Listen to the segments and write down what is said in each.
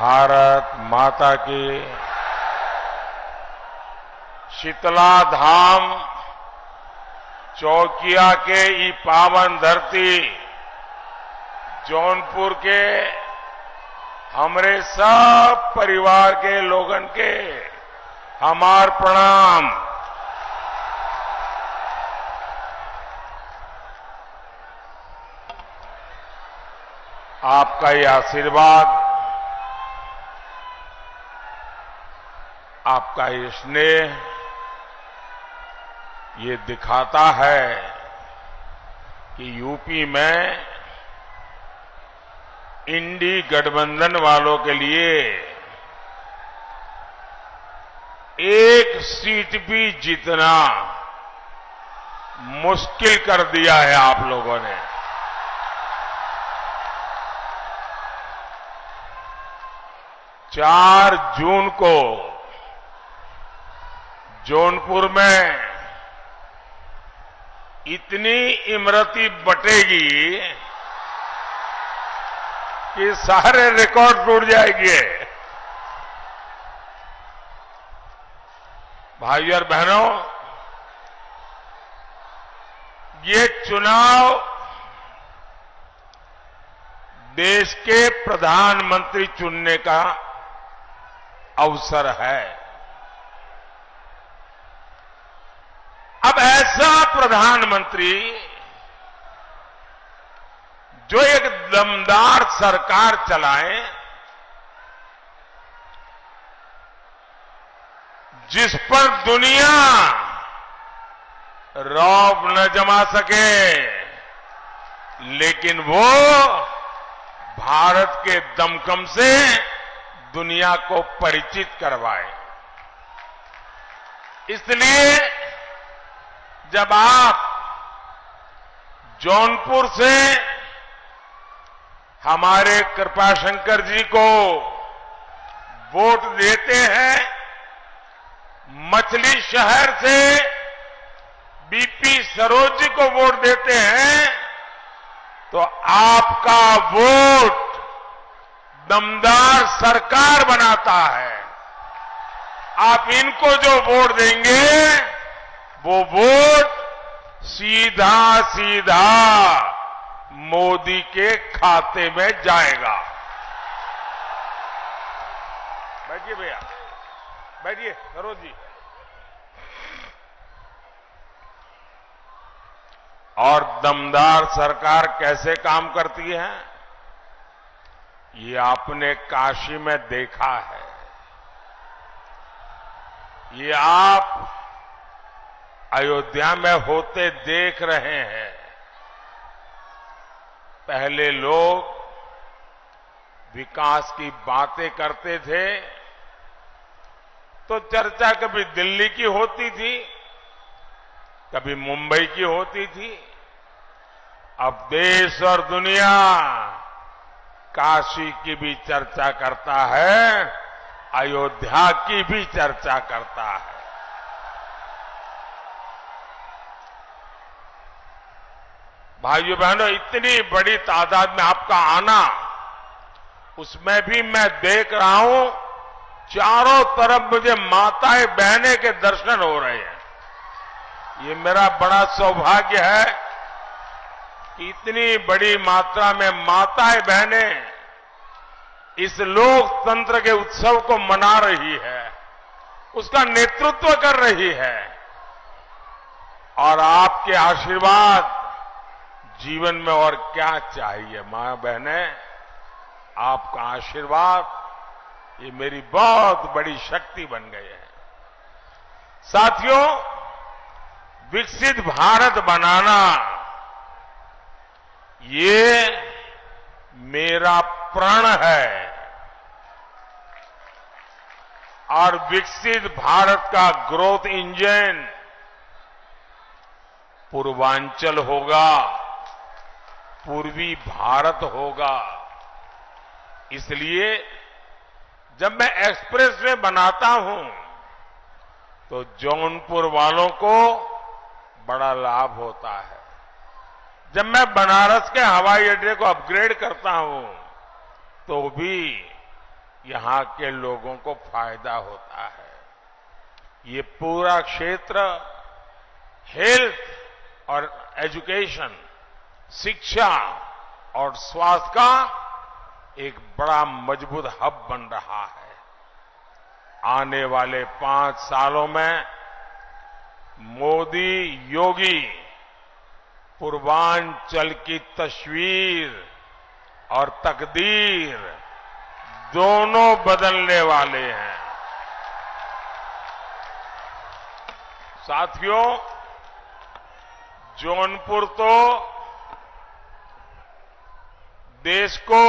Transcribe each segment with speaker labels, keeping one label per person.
Speaker 1: भारत माता की शीतला धाम चौकिया के ई पावन धरती जौनपुर के हमरे सब परिवार के लोगन के हमार प्रणाम। आपका ये आशीर्वाद, आपका ये स्नेह ये दिखाता है कि यूपी में इंडी गठबंधन वालों के लिए एक सीट भी जीतना मुश्किल कर दिया है आप लोगों ने। 4 जून को जौनपुर में इतनी इमरती बटेगी कि सारे रिकॉर्ड टूट जाएंगे। भाइयों और बहनों, ये चुनाव देश के प्रधानमंत्री चुनने का अवसर है। अब ऐसा प्रधानमंत्री जो एक दमदार सरकार चलाए, जिस पर दुनिया रौब न जमा सके, लेकिन वो भारत के दमखम से दुनिया को परिचित करवाए। इसलिए जब आप जौनपुर से हमारे कृपाशंकर जी को वोट देते हैं, मछली शहर से बीपी सरोज जी को वोट देते हैं, तो आपका वोट दमदार सरकार बनाता है। आप इनको जो वोट देंगे वो वोट सीधा सीधा मोदी के खाते में जाएगा। बैठिए भैया, बैठिए सरोज जी। और दमदार सरकार कैसे काम करती है, ये आपने काशी में देखा है। ये आप अयोध्या में होते देख रहे हैं। पहले लोग विकास की बातें करते थे तो चर्चा कभी दिल्ली की होती थी, कभी मुंबई की होती थी। अब देश और दुनिया काशी की भी चर्चा करता है, अयोध्या की भी चर्चा करता है। भाइयों बहनों, इतनी बड़ी तादाद में आपका आना, उसमें भी मैं देख रहा हूं चारों तरफ मुझे माताएं बहनें के दर्शन हो रहे हैं। ये मेरा बड़ा सौभाग्य है कि इतनी बड़ी मात्रा में माताएं बहनें इस लोकतंत्र के उत्सव को मना रही है, उसका नेतृत्व कर रही है। और आपके आशीर्वाद, जीवन में और क्या चाहिए। मां बहनें, आपका आशीर्वाद ये मेरी बहुत बड़ी शक्ति बन गए है। साथियों, विकसित भारत बनाना ये मेरा प्रण है। और विकसित भारत का ग्रोथ इंजन पूर्वांचल होगा, पूर्वी भारत होगा। इसलिए जब मैं एक्सप्रेसवे बनाता हूं तो जौनपुर वालों को बड़ा लाभ होता है। जब मैं बनारस के हवाई अड्डे को अपग्रेड करता हूं तो भी यहां के लोगों को फायदा होता है। ये पूरा क्षेत्र हेल्थ और एजुकेशन, शिक्षा और स्वास्थ्य का एक बड़ा मजबूत हब बन रहा है। आने वाले 5 सालों में मोदी योगी पूर्वांचल की तस्वीर और तकदीर दोनों बदलने वाले हैं। साथियों, जौनपुर तो देश को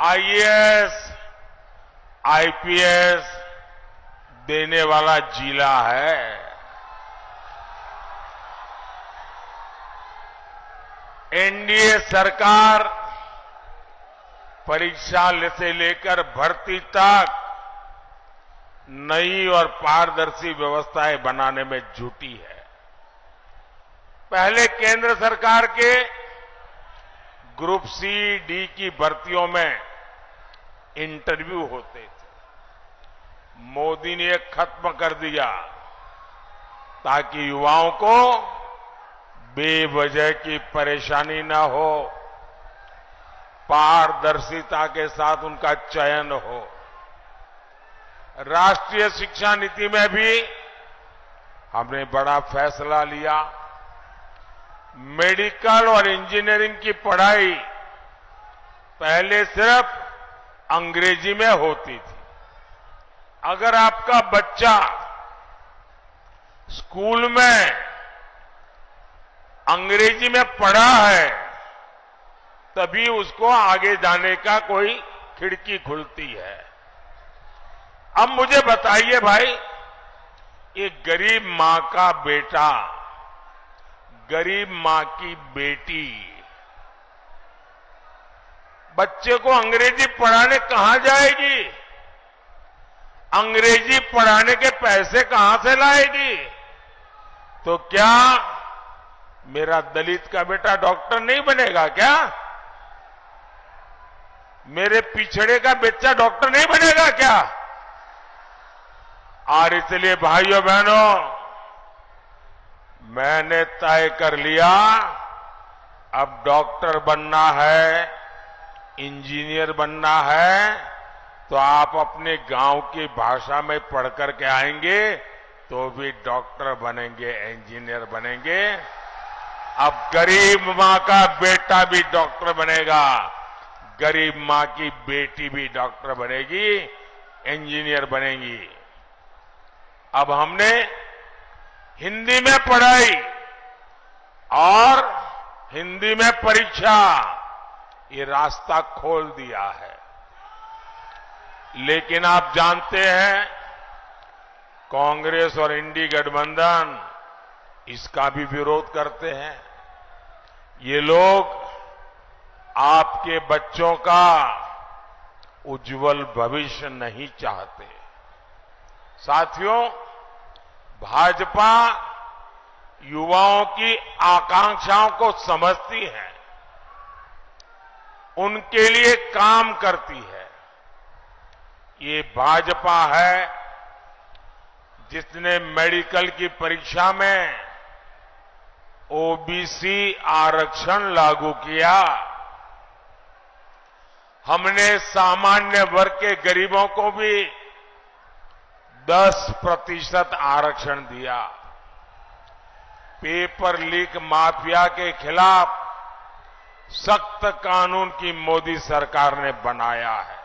Speaker 1: आईएएस, आईपीएस देने वाला जिला है। एनडीए सरकार परीक्षा से लेकर भर्ती तक नई और पारदर्शी व्यवस्थाएं बनाने में जुटी है। पहले केंद्र सरकार के ग्रुप सी, डी की भर्तियों में इंटरव्यू होते थे। मोदी ने खत्म कर दिया ताकि युवाओं को बेवजह की परेशानी न हो, पारदर्शिता के साथ उनका चयन हो। राष्ट्रीय शिक्षा नीति में भी हमने बड़ा फैसला लिया। मेडिकल और इंजीनियरिंग की पढ़ाई पहले सिर्फ अंग्रेजी में होती थी। अगर आपका बच्चा स्कूल में अंग्रेजी में पढ़ा है तभी उसको आगे जाने का कोई खिड़की खुलती है। अब मुझे बताइए भाई, एक गरीब मां का बेटा, गरीब मां की बेटी बच्चे को अंग्रेजी पढ़ाने कहां जाएगी? अंग्रेजी पढ़ाने के पैसे कहां से लाएगी? तो क्या मेरा दलित का बेटा डॉक्टर नहीं बनेगा क्या? मेरे पिछड़े का बच्चा डॉक्टर नहीं बनेगा क्या? और इसलिए भाइयों बहनों, मैंने तय कर लिया, अब डॉक्टर बनना है, इंजीनियर बनना है तो आप अपने गांव की भाषा में पढ़ करके आएंगे तो भी डॉक्टर बनेंगे, इंजीनियर बनेंगे। अब गरीब मां का बेटा भी डॉक्टर बनेगा, गरीब मां की बेटी भी डॉक्टर बनेगी, इंजीनियर बनेगी। अब हमने हिंदी में पढ़ाई और हिंदी में परीक्षा, ये रास्ता खोल दिया है। लेकिन आप जानते हैं कांग्रेस और इंडी गठबंधन इसका भी विरोध करते हैं। ये लोग आपके बच्चों का उज्जवल भविष्य नहीं चाहते। साथियों, भाजपा युवाओं की आकांक्षाओं को समझती है, उनके लिए काम करती है। ये भाजपा है जिसने मेडिकल की परीक्षा में ओबीसी आरक्षण लागू किया। हमने सामान्य वर्ग के गरीबों को भी 10% आरक्षण दिया। पेपर लीक माफिया के खिलाफ सख्त कानून की मोदी सरकार ने बनाया है।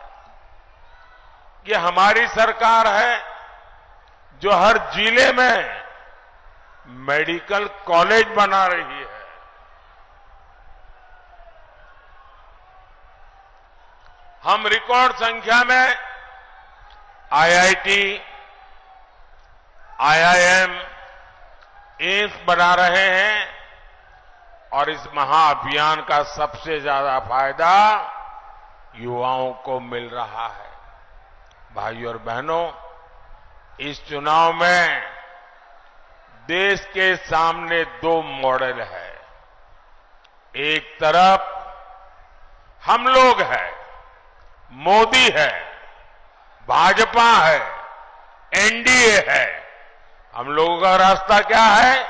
Speaker 1: ये हमारी सरकार है जो हर जिले में मेडिकल कॉलेज बना रही है। हम रिकॉर्ड संख्या में आईआईटी, आईआईएम, एम्स बना रहे हैं और इस महाअभियान का सबसे ज्यादा फायदा युवाओं को मिल रहा है। भाइयों और बहनों, इस चुनाव में देश के सामने 2 मॉडल है। एक तरफ हम लोग हैं मोदी है, भाजपा है, एनडीए है। हम लोगों का रास्ता क्या है?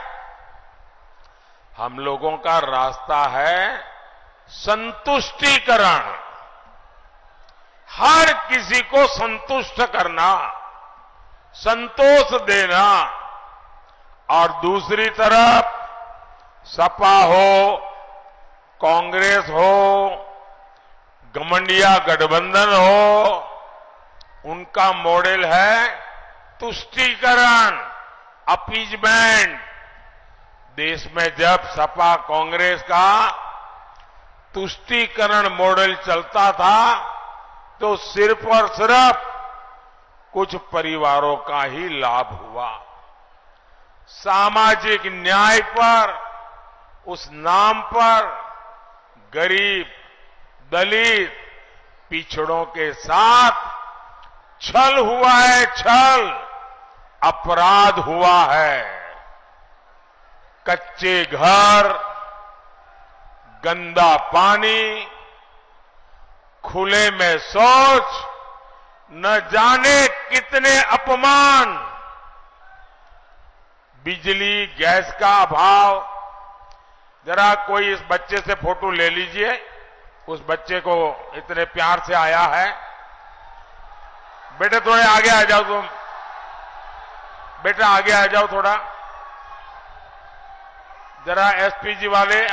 Speaker 1: हम लोगों का रास्ता है संतुष्टिकरण। हर किसी को संतुष्ट करना, संतोष देना। और दूसरी तरफ सपा हो, कांग्रेस हो, घमंडिया गठबंधन हो, उनका मॉडल है तुष्टीकरण, अपीजमेंट। देश में जब सपा कांग्रेस का तुष्टीकरण मॉडल चलता था तो सिर्फ और सिर्फ कुछ परिवारों का ही लाभ हुआ। सामाजिक न्याय पर, उस नाम पर गरीब, दलित, पिछड़ों के साथ छल हुआ है, छल, अपराध हुआ है। कच्चे घर, गंदा पानी, खुले में शौच, न जाने कितने अपमान, बिजली, गैस का अभाव। जरा कोई इस बच्चे से फोटो ले लीजिए, उस बच्चे को इतने प्यार से आया है। बेटे थोड़े आगे आ जाओ तुम, बेटा आगे आ जाओ थोड़ा। जरा एसपीजी वाले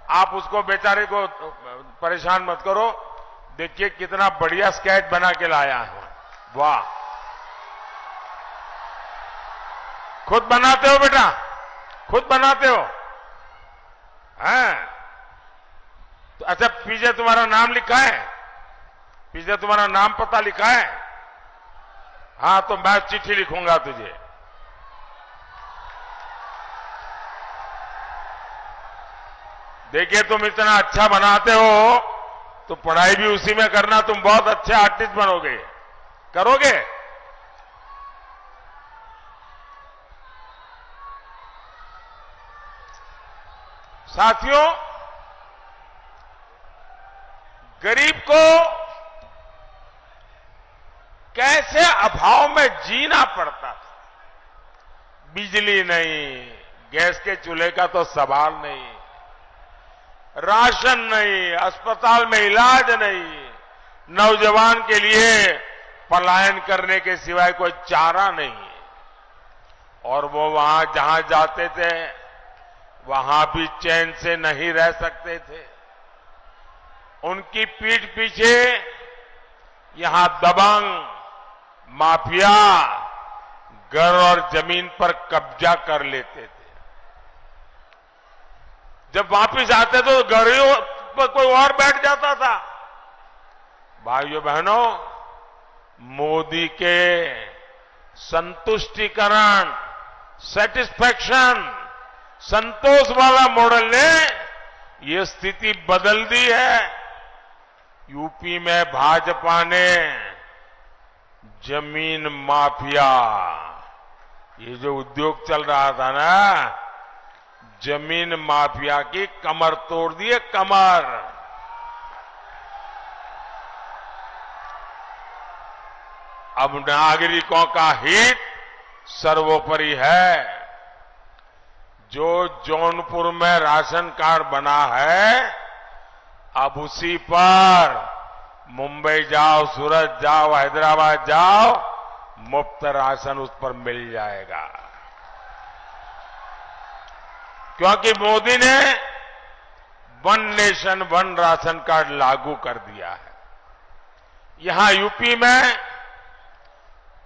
Speaker 1: आप उसको बेचारे को परेशान मत करो। देखिए कितना बढ़िया स्केच बना के लाया है। वाह, खुद बनाते हो बेटा, खुद बनाते हो? हैं? तो अच्छा, पीछे तुम्हारा नाम लिखा है? पीछे तुम्हारा नाम पता लिखा है? हाँ, तो मैं चिट्ठी लिखूंगा तुझे। देखिए, तुम इतना अच्छा बनाते हो तो पढ़ाई भी उसी में करना, तुम बहुत अच्छे आर्टिस्ट बनोगे। करोगे? साथियों, गरीब को कैसे अभाव में जीना पड़ता था। बिजली नहीं, गैस के चूल्हे का तो सवाल नहीं, राशन नहीं, अस्पताल में इलाज नहीं, नौजवान के लिए पलायन करने के सिवाय कोई चारा नहीं। और वो वहां जहां जाते थे वहां भी चैन से नहीं रह सकते थे। उनकी पीठ पीछे यहां दबंग माफिया घर और जमीन पर कब्जा कर लेते थे। जब वापिस आते तो घरों पर कोई और बैठ जाता था। भाइयों बहनों, मोदी के संतुष्टिकरण, सेटिस्फैक्शन, संतोष वाला मॉडल ने ये स्थिति बदल दी है। यूपी में भाजपा ने जमीन माफिया, ये जो उद्योग चल रहा था ना, जमीन माफिया की कमर तोड़ दिए, कमर। अब नागरिकों का हित सर्वोपरि है। जो जौनपुर में राशन कार्ड बना है, अब उसी पर मुंबई जाओ, सूरत जाओ, हैदराबाद जाओ, मुफ्त राशन उस पर मिल जाएगा। क्योंकि मोदी ने one nation one ration card लागू कर दिया है। यहां यूपी में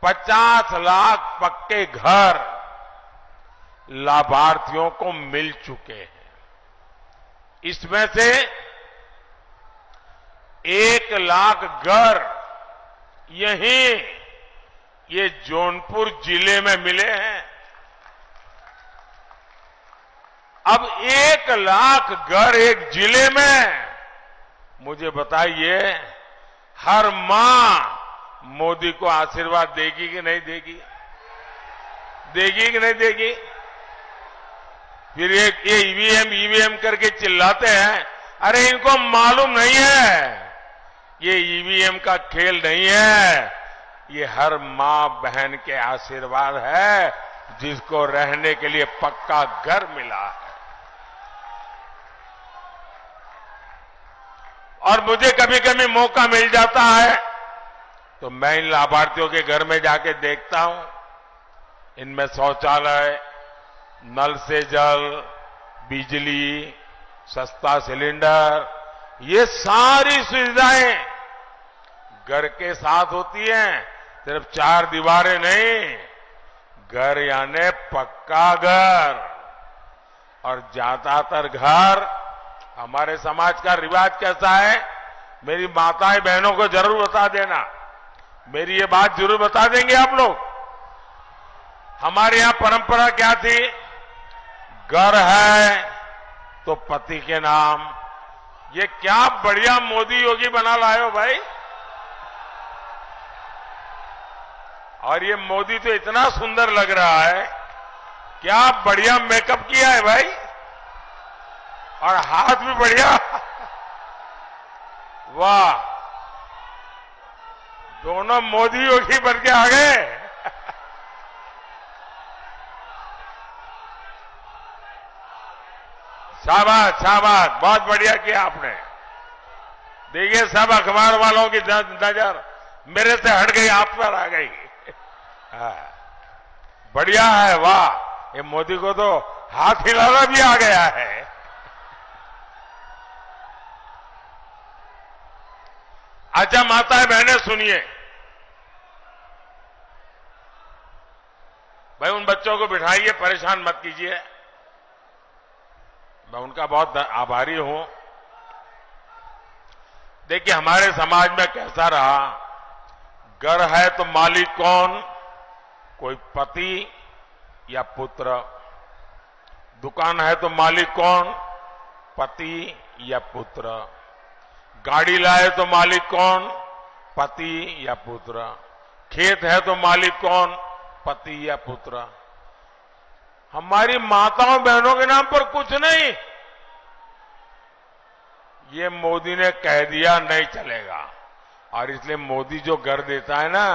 Speaker 1: 50 लाख पक्के घर लाभार्थियों को मिल चुके हैं। इसमें से 1 लाख घर यहीं ये जौनपुर जिले में मिले हैं। अब 1 लाख घर एक जिले में, मुझे बताइए हर मां मोदी को आशीर्वाद देगी कि नहीं देगी? देगी कि नहीं देगी? फिर ये ईवीएम करके चिल्लाते हैं। अरे इनको मालूम नहीं है ये ईवीएम का खेल नहीं है, ये हर मां बहन के आशीर्वाद है जिसको रहने के लिए पक्का घर मिला है। और मुझे कभी कभी मौका मिल जाता है तो मैं इन लाभार्थियों के घर में जाके देखता हूं, इनमें शौचालय, नल से जल, बिजली, सस्ता सिलेंडर, ये सारी सुविधाएं घर के साथ होती हैं। सिर्फ चार दीवारें नहीं, घर यानी पक्का घर। और ज्यादातर घर, हमारे समाज का रिवाज कैसा है, मेरी माताएं बहनों को जरूर बता देना, मेरी ये बात जरूर बता देंगे आप लोग। हमारे यहां परंपरा क्या थी, घर है तो पति के नाम। ये क्या बढ़िया मोदी योगी बना लाए हो भाई। और ये मोदी तो इतना सुंदर लग रहा है, क्या बढ़िया मेकअप किया है भाई, और हाथ भी बढ़िया। वाह, दोनों मोदी योगी बन के आ गए। शाबाश शाबाश, बहुत बढ़िया किया आपने। देखिए सब अखबार वालों की नजर मेरे से हट गई, आप पर आ गई। बढ़िया है, वाह, ये मोदी को तो हाथ हिलाना भी आ गया है। अच्छा माताएं बहनें सुनिए, भाई उन बच्चों को बिठाइए, परेशान मत कीजिए, मैं उनका बहुत आभारी हूं। देखिए हमारे समाज में कैसा रहा, घर है तो मालिक कौन, कोई पति या पुत्र। दुकान है तो मालिक कौन, पति या पुत्र। गाड़ी लाए तो मालिक कौन, पति या पुत्र। खेत है तो मालिक कौन, पति या पुत्र। हमारी माताओं बहनों के नाम पर कुछ नहीं। ये मोदी ने कह दिया नहीं चलेगा, और इसलिए मोदी जो घर देता है ना,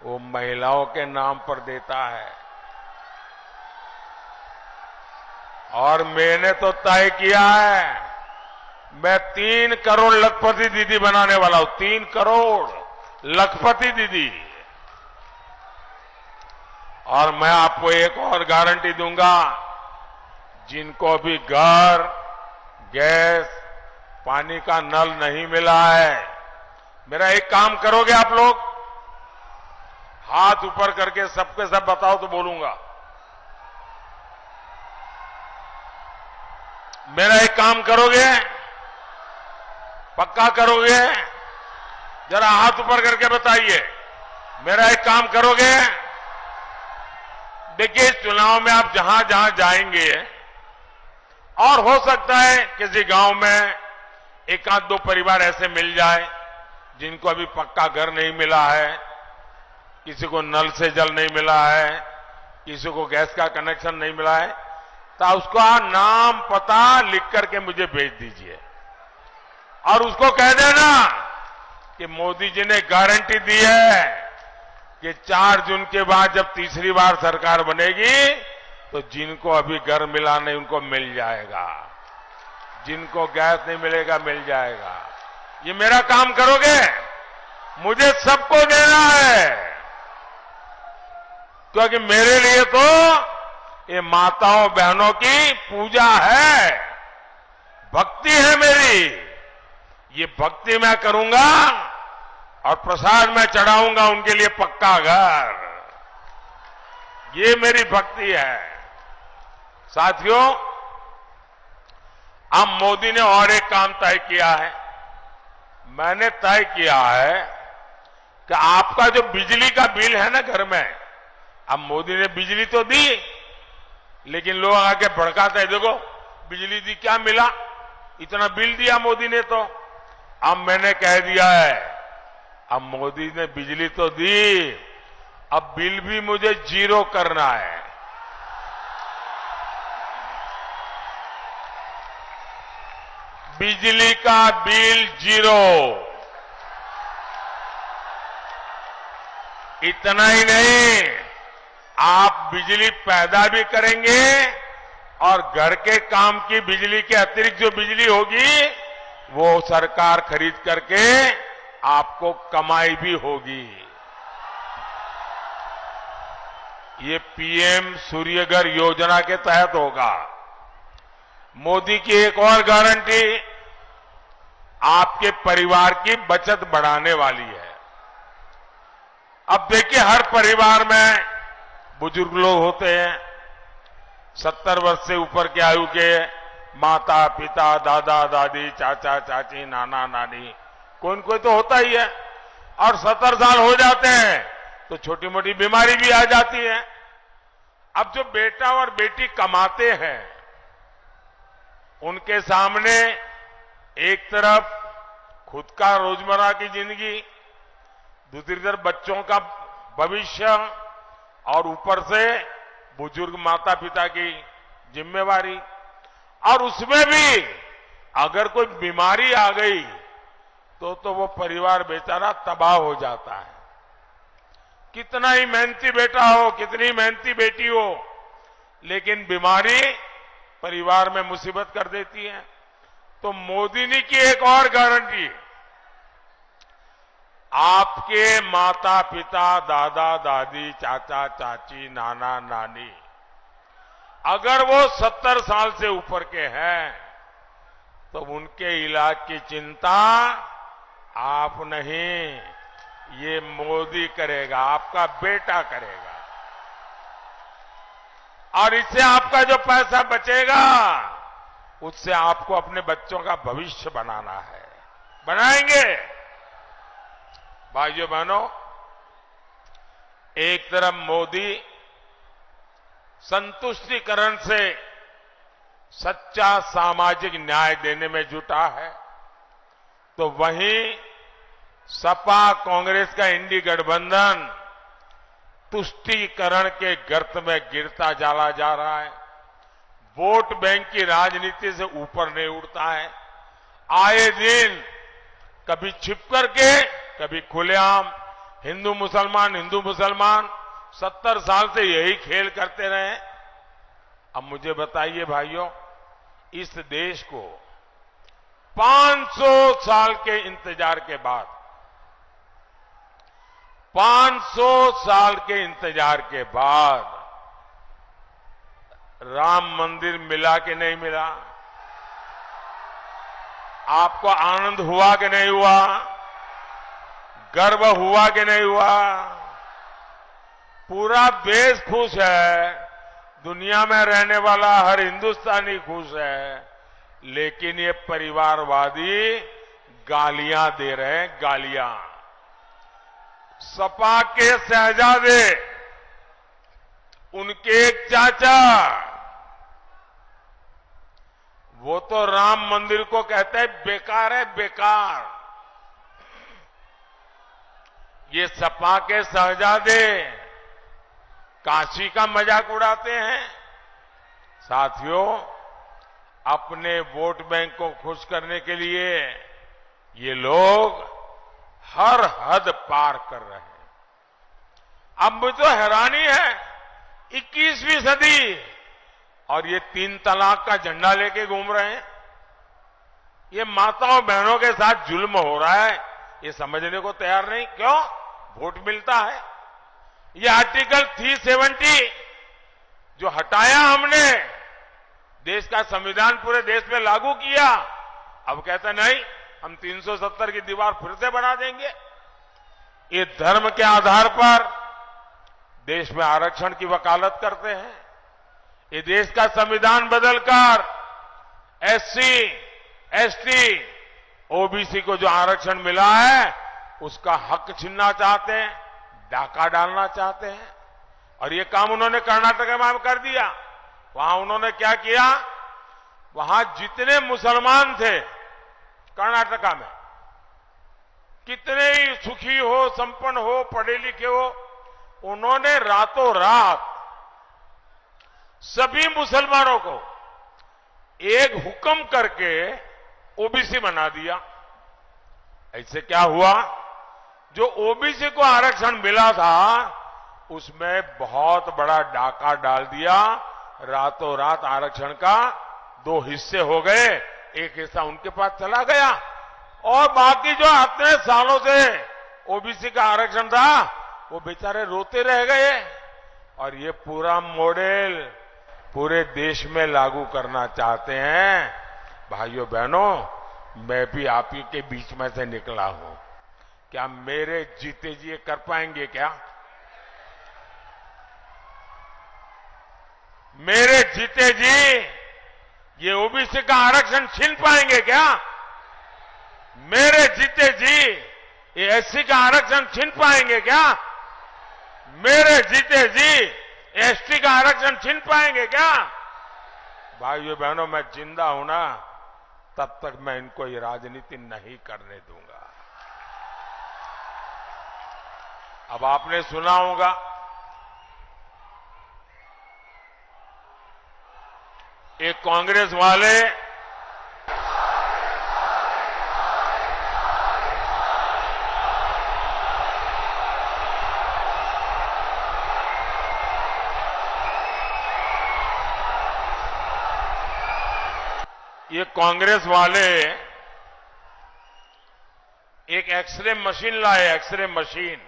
Speaker 1: वो महिलाओं के नाम पर देता है। और मैंने तो तय किया है, मैं 3 करोड़ लखपति दीदी बनाने वाला हूं। 3 करोड़ लखपति दीदी। और मैं आपको एक और गारंटी दूंगा, जिनको अभी घर, गैस, पानी का नल नहीं मिला है, मेरा एक काम करोगे आप लोग, हाथ ऊपर करके सबके सब बताओ तो बोलूंगा। मेरा एक काम करोगे, पक्का करोगे, जरा हाथ ऊपर करके बताइए। मेरा एक काम करोगे। देखिए इस चुनाव में आप जहां जहां जाएंगे, और हो सकता है किसी गांव में एक आध दो परिवार ऐसे मिल जाए जिनको अभी पक्का घर नहीं मिला है, किसी को नल से जल नहीं मिला है, किसी को गैस का कनेक्शन नहीं मिला है, तो उसका नाम पता लिख करके मुझे भेज दीजिए। और उसको कह देना कि मोदी जी ने गारंटी दी है कि 4 जून के बाद जब तीसरी बार सरकार बनेगी तो जिनको अभी घर मिला नहीं उनको मिल जाएगा, जिनको गैस नहीं मिलेगा मिल जाएगा। ये मेरा काम करोगे, मुझे सबको देना है, क्योंकि मेरे लिए तो ये माताओं बहनों की पूजा है, भक्ति है मेरी। ये भक्ति मैं करूंगा और प्रसाद में चढ़ाऊंगा उनके लिए पक्का घर। ये मेरी भक्ति है। साथियों, अब मोदी ने और एक काम तय किया है। मैंने तय किया है कि आपका जो बिजली का बिल है ना घर में, अब मोदी ने बिजली तो दी, लेकिन लोग आके भड़काते हैं, देखो बिजली दी क्या मिला, इतना बिल दिया मोदी ने। तो अब मैंने कह दिया है, अब मोदी ने बिजली तो दी, अब बिल भी मुझे 0 करना है। बिजली का बिल 0, इतना ही नहीं, आप बिजली पैदा भी करेंगे और घर के काम की बिजली के अतिरिक्त जो बिजली होगी वो सरकार खरीद करके आपको कमाई भी होगी। ये पीएम सूर्यघर योजना के तहत होगा। मोदी की एक और गारंटी आपके परिवार की बचत बढ़ाने वाली है। अब देखिए, हर परिवार में बुजुर्ग लोग होते हैं, 70 वर्ष से ऊपर के आयु के माता पिता, दादा दादी, चाचा चाची, नाना नानी, कोई न कोई तो होता ही है। और 70 साल हो जाते हैं तो छोटी मोटी बीमारी भी आ जाती है। अब जो बेटा और बेटी कमाते हैं, उनके सामने एक तरफ खुद का रोजमर्रा की जिंदगी, दूसरी तरफ बच्चों का भविष्य और ऊपर से बुजुर्ग माता पिता की जिम्मेवारी। और उसमें भी अगर कोई बीमारी आ गई तो वो परिवार बेचारा तबाह हो जाता है। कितना ही मेहनती बेटा हो, कितनी मेहनती बेटी हो, लेकिन बीमारी परिवार में मुसीबत कर देती है। तो मोदी ने की एक और गारंटी, आपके माता पिता, दादा दादी, चाचा चाची, नाना नानी अगर वो 70 साल से ऊपर के हैं तो उनके इलाज की चिंता आप नहीं, ये मोदी करेगा, आपका बेटा करेगा। और इससे आपका जो पैसा बचेगा उससे आपको अपने बच्चों का भविष्य बनाना है, बनाएंगे। भाइयों बहनों, एक तरफ मोदी संतुष्टिकरण से सच्चा सामाजिक न्याय देने में जुटा है, तो वहीं सपा कांग्रेस का इंडी गठबंधन तुष्टीकरण के गर्त में गिरता चला जा रहा है। वोट बैंक की राजनीति से ऊपर नहीं उठता है। आए दिन कभी छिप करके, कभी खुलेआम हिंदू मुसलमान 70 साल से यही खेल करते रहे। अब मुझे बताइए भाइयों, इस देश को 500 साल के इंतजार के बाद, 500 साल के इंतजार के बाद राम मंदिर मिला कि नहीं मिला? आपको आनंद हुआ कि नहीं हुआ? गर्व हुआ कि नहीं हुआ? पूरा देश खुश है, दुनिया में रहने वाला हर हिंदुस्तानी खुश है, लेकिन ये परिवारवादी गालियां दे रहे हैं, गालियां। सपा के शहजादे, उनके एक चाचा, वो तो राम मंदिर को कहते हैं बेकार है, बेकार। ये सपा के शहजादे काशी का मजाक उड़ाते हैं। साथियों, अपने वोट बैंक को खुश करने के लिए ये लोग हर हद पार कर रहे हैं। अब मुझे तो हैरानी है, 21वीं सदी और ये 3 तलाक का झंडा लेके घूम रहे हैं। ये माताओं बहनों के साथ जुल्म हो रहा है, ये समझने को तैयार नहीं। क्यों? वोट मिलता है। ये आर्टिकल 370 जो हटाया हमने, देश का संविधान पूरे देश में लागू किया, अब कहते नहीं, हम 370 की दीवार फिर से बना देंगे। ये धर्म के आधार पर देश में आरक्षण की वकालत करते हैं। ये देश का संविधान बदलकर एससी, एसटी, ओबीसी को जो आरक्षण मिला है उसका हक छीनना चाहते हैं, डाका डालना चाहते हैं। और ये काम उन्होंने कर्नाटक में कर दिया। वहां उन्होंने क्या किया, वहां जितने मुसलमान थे कर्नाटका में, कितने ही सुखी हो, संपन्न हो, पढ़े लिखे हो, उन्होंने रातों रात सभी मुसलमानों को एक हुक्म करके ओबीसी बना दिया। ऐसे क्या हुआ, जो ओबीसी को आरक्षण मिला था उसमें बहुत बड़ा डाका डाल दिया। रातों रात आरक्षण का 2 हिस्से हो गए, एक हिस्सा उनके पास चला गया और बाकी जो इतने सालों से ओबीसी का आरक्षण था वो बेचारे रोते रह गए। और ये पूरा मॉडल पूरे देश में लागू करना चाहते हैं। भाइयों बहनों, मैं भी आप ही के बीच में से निकला हूं। क्या मेरे जीते जी ये कर पाएंगे क्या? मेरे जीते जी ये ओबीसी का आरक्षण छीन पाएंगे क्या? मेरे जीते जी ये एससी का आरक्षण छीन पाएंगे क्या? मेरे जीते जी एसटी का आरक्षण छीन पाएंगे क्या? भाइयों बहनों, मैं जिंदा हूं ना, तब तक मैं इनको ये राजनीति नहीं करने दूंगा। अब आपने सुना होगा एक कांग्रेस वाले एक एक्सरे मशीन लाए, एक्सरे मशीन।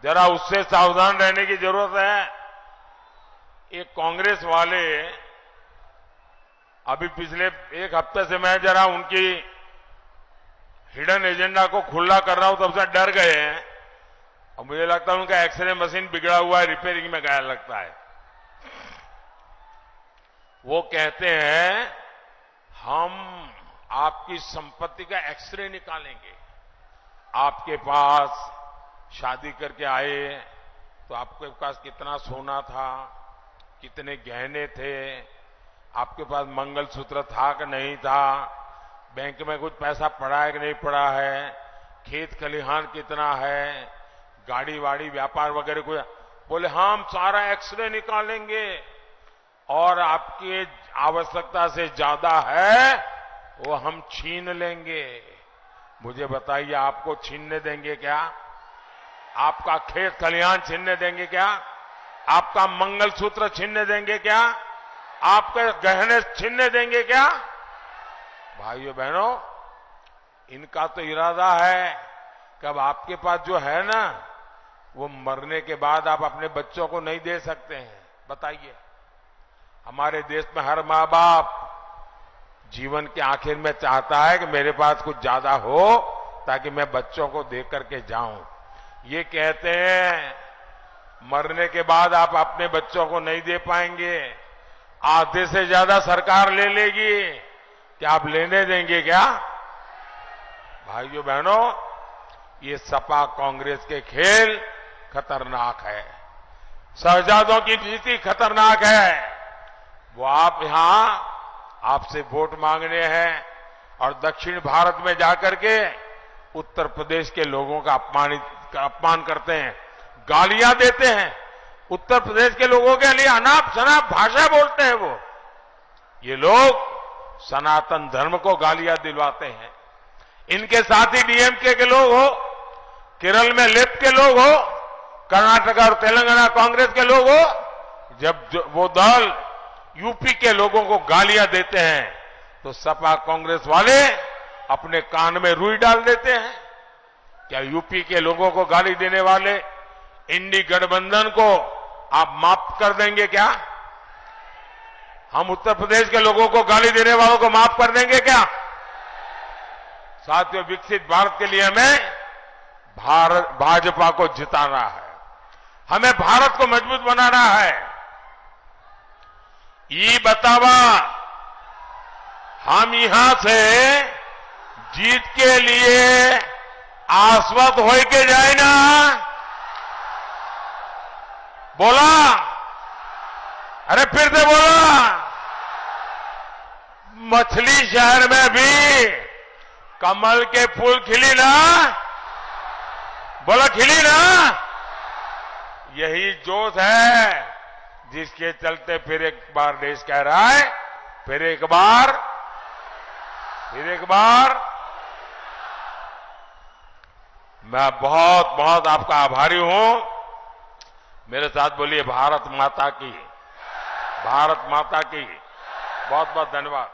Speaker 1: जरा उससे सावधान रहने की जरूरत है। एक कांग्रेस वाले अभी पिछले एक हफ्ते से मैं जरा उनकी हिडन एजेंडा को खुला कर रहा हूं, तब से डर गए हैं और मुझे लगता है उनका एक्सरे मशीन बिगड़ा हुआ है, रिपेयरिंग में गया लगता है। वो कहते हैं हम आपकी संपत्ति का एक्सरे निकालेंगे। आपके पास शादी करके आए तो आपके पास कितना सोना था, कितने गहने थे, आपके पास मंगलसूत्र था कि नहीं था, बैंक में कुछ पैसा पड़ा है कि नहीं पड़ा है, खेत खलिहान कितना है, गाड़ी वाड़ी व्यापार वगैरह कुछ। बोले हम सारा एक्सरे निकालेंगे और आपकी आवश्यकता से ज्यादा है वो हम छीन लेंगे। मुझे बताइए, आपको छीनने देंगे क्या? आपका खेत खलिहान छीनने देंगे क्या? आपका मंगलसूत्र छीनने देंगे क्या? आपके गहने छीनने देंगे क्या? भाइयों बहनों, इनका तो इरादा है कि अब आपके पास जो है ना, वो मरने के बाद आप अपने बच्चों को नहीं दे सकते हैं। बताइए, हमारे देश में हर मां बाप जीवन के आखिर में चाहता है कि मेरे पास कुछ ज्यादा हो ताकि मैं बच्चों को दे करके जाऊं। ये कहते हैं मरने के बाद आप अपने बच्चों को नहीं दे पाएंगे, आधे से ज्यादा सरकार ले लेगी। क्या आप लेने देंगे क्या? भाइयों बहनों, ये सपा कांग्रेस के खेल खतरनाक है। शहजादों की नीति खतरनाक है। वो आप यहां आपसे वोट मांगने हैं और दक्षिण भारत में जाकर के उत्तर प्रदेश के लोगों का अपमान करते हैं, गालियां देते हैं। उत्तर प्रदेश के लोगों के लिए अनाप शनाप भाषा बोलते हैं वो। ये लोग सनातन धर्म को गालियां दिलवाते हैं। इनके साथ ही डीएमके के लोग हो, केरल में लेफ्ट के लोग हो, कर्नाटक और तेलंगाना कांग्रेस के लोग हो, जब वो दल यूपी के लोगों को गालियां देते हैं तो सपा कांग्रेस वाले अपने कान में रुई डाल देते हैं। क्या यूपी के लोगों को गाली देने वाले इंडी गठबंधन को आप माफ कर देंगे क्या? हम उत्तर प्रदेश के लोगों को गाली देने वालों को माफ कर देंगे क्या? साथियों, विकसित भारत के लिए हमें भाजपा को जिताना है, हमें भारत को मजबूत बनाना है। ये बतावा हम यहां से जीत के लिए आश्वस्त हो के जाए ना। बोला, अरे फिर से बोला। मछली शहर में भी कमल के फूल खिली ना, बोला खिली ना। यही जोश है जिसके चलते फिर एक बार देश कह रहा है, फिर एक बार मैं बहुत बहुत आपका आभारी हूं। मेरे साथ बोलिए भारत माता की, भारत माता की। बहुत बहुत धन्यवाद।